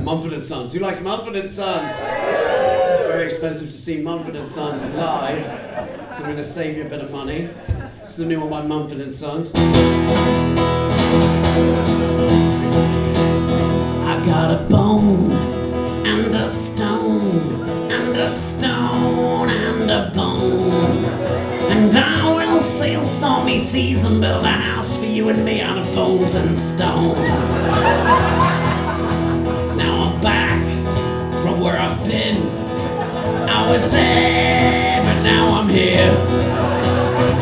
Mumford Sons. Who likes Mumford Sons? It's very expensive to see Mumford Sons live, so I'm going to save you a bit of money. It's the new one by Mumford Sons. I got a bone and a stone and a stone and a bone, and I will sail stormy seas and build a house for you and me out of bones and stones. Now I'm back from where I've been. I was there, but now I'm here.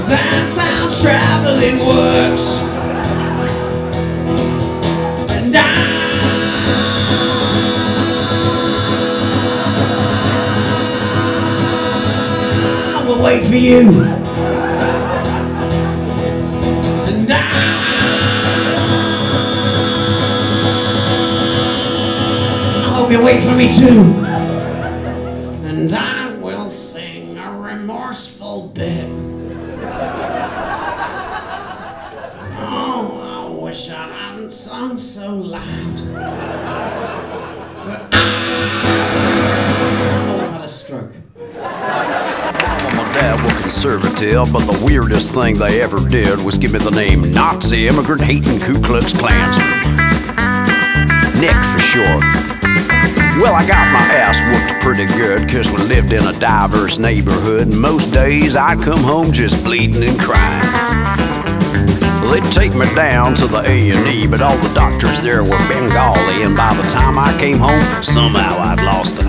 That's how traveling works. And I will wait for you. And I hope you wait for me too. And I will sing a remorseful bit. Oh, I wish I hadn't sung so loud. But I've had a stroke. My dad was conservative, but the weirdest thing they ever did was give me the name Nazi immigrant hating Ku Klux Klansman. Nick for short. Well, I got my ass whooped pretty good, 'cause we lived in a diverse neighborhood, and most days I'd come home just bleeding and crying. They'd take me down to the A&E, but all the doctors there were Bengali, and by the time I came home, somehow I'd lost an